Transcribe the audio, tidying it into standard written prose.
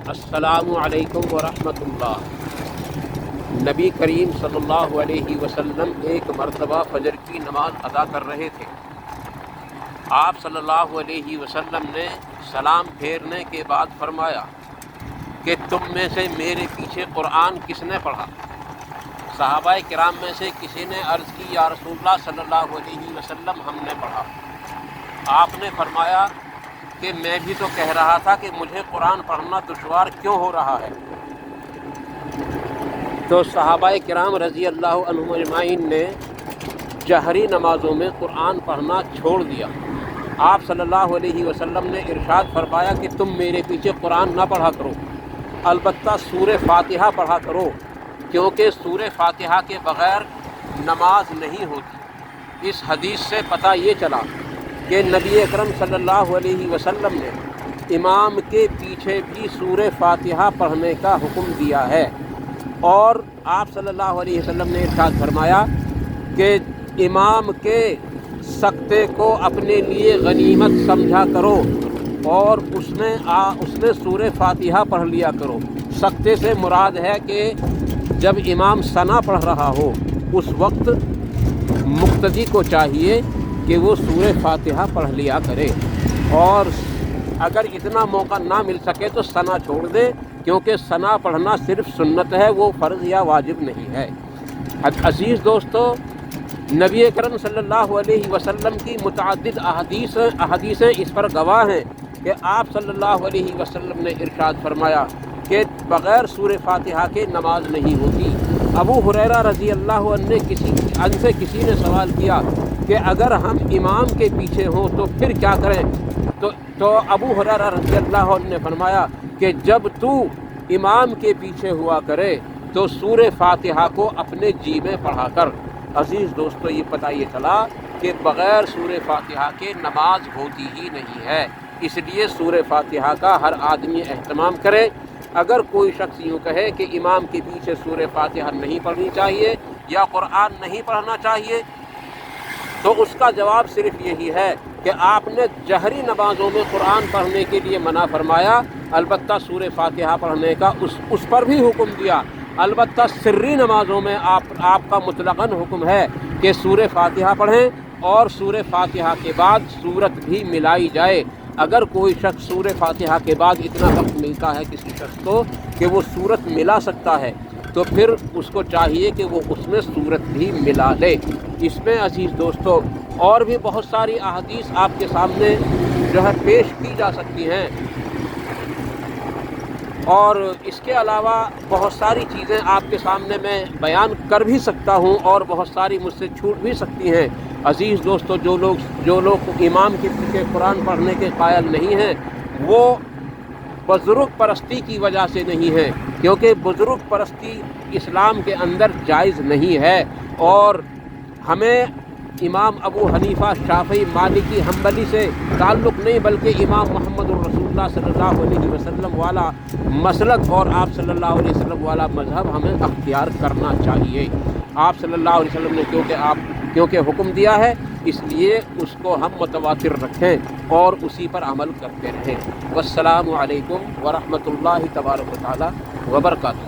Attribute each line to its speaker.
Speaker 1: السلام علیکم ورحمۃ اللہ۔ نبی کریم صلی اللہ علیہ وسلم ایک مرتبہ فجر کی نماز ادا کر رہے تھے۔ آپ صلی اللہ علیہ وسلم نے سلام پھیرنے کے بعد فرمایا کہ تم میں سے میرے پیچھے قرآن کس نے پڑھا؟ صحابہ کرام میں سے کسی نے عرض کی یا رسول اللہ صلی اللہ علیہ وسلم ہم نے پڑھا۔ آپ نے فرمایا کہ میں بھی تو کہہ رہا تھا کہ مجھے قرآن پڑھنا دشوار کیوں ہو رہا ہے؟ تو صحابہ کرام رضی اللہ عنہم اجمعین نے جہری نمازوں میں قرآن پڑھنا چھوڑ دیا۔ آپ صلی اللہ علیہ وسلم نے ارشاد فرمایا کہ تم میرے پیچھے قرآن نہ پڑھا کرو، البتہ سورہ فاتحہ پڑھا کرو، کیونکہ سورہ فاتحہ کے بغیر نماز نہیں ہوتی۔ اس حدیث سے پتہ یہ چلا کہ نبی اکرم صلی اللہ علیہ وسلم نے امام کے پیچھے بھی سورہ فاتحہ پڑھنے کا حکم دیا ہے، اور آپ صلی اللہ علیہ وسلم نے ارشاد فرمایا کہ امام کے سکتے کو اپنے لیے غنیمت سمجھا کرو اور اس میں سورہ فاتحہ پڑھ لیا کرو۔ سکتے سے مراد ہے کہ جب امام ثنا پڑھ رہا ہو اس وقت مقتدی کو چاہیے کہ وہ سورہ فاتحہ پڑھ لیا کرے، اور اگر اتنا موقع نہ مل سکے تو ثنا چھوڑ دے، کیونکہ ثنا پڑھنا صرف سنت ہے، وہ فرض یا واجب نہیں ہے۔ عزیز دوستو، نبی اکرم صلی اللہ علیہ وسلم کی متعدد احادیثیں اس پر گواہ ہیں کہ آپ صلی اللہ علیہ وسلم نے ارشاد فرمایا کہ بغیر سورہ فاتحہ کے نماز نہیں ہوتی۔ ابو ہریرہ رضی اللہ عنہ سے کسی نے سوال کیا کہ اگر ہم امام کے پیچھے ہوں تو پھر کیا کریں؟ تو ابو ہریرہ رضی اللہ عنہ نے فرمایا کہ جب تو امام کے پیچھے ہوا کرے تو سورہ فاتحہ کو اپنے جی میں پڑھا کر۔ عزیز دوستو، یہ پتہ یہ چلا کہ بغیر سورہ فاتحہ کے نماز ہوتی ہی نہیں ہے، اس لیے سورہ فاتحہ کا ہر آدمی اہتمام کرے۔ اگر کوئی شخص یوں کہے کہ امام کے پیچھے سورہ فاتحہ نہیں پڑھنی چاہیے یا قرآن نہیں پڑھنا چاہیے، تو اس کا جواب صرف یہی ہے کہ آپ نے جہری نمازوں میں قرآن پڑھنے کے لیے منع فرمایا، البتہ سورہ فاتحہ پڑھنے کا اس پر بھی حکم دیا، البتہ سری نمازوں میں آپ کا مطلقاً حکم ہے کہ سورہ فاتحہ پڑھیں، اور سورہ فاتحہ کے بعد سورت بھی ملائی جائے۔ اگر کوئی شخص سورہ فاتحہ کے بعد اتنا وقت ملتا ہے کسی شخص کو کہ وہ سورت ملا سکتا ہے، تو پھر اس کو چاہیے کہ وہ اس میں سورت بھی ملا لے۔ اس میں عزیز دوستو اور بھی بہت ساری احادیث آپ کے سامنے جو ہے پیش کی جا سکتی ہیں، اور اس کے علاوہ بہت ساری چیزیں آپ کے سامنے میں بیان کر بھی سکتا ہوں، اور بہت ساری مجھ سے چھوٹ بھی سکتی ہیں۔ عزیز دوستو، جو لوگ امام کے پیچھے قرآن پڑھنے کے قائل نہیں ہیں، وہ بزرگ پرستی کی وجہ سے نہیں ہے، کیونکہ بزرگ پرستی اسلام کے اندر جائز نہیں ہے، اور ہمیں امام ابو حنیفہ، شافعی، مالکی، حنبلی سے تعلق نہیں، بلکہ امام محمد الرسول اللہ صلی اللہ علیہ وسلم والا مسلک اور آپ صلی اللہ علیہ وسلم والا مذہب ہمیں اختیار کرنا چاہیے۔ آپ صلی اللہ علیہ وسلم نے کیونکہ حکم دیا ہے، اس لیے اس کو ہم متواتر رکھیں اور اسی پر عمل کرتے رہیں۔ والسلام علیکم ورحمۃ اللہ تبارک و تعالی وبرکاتہ۔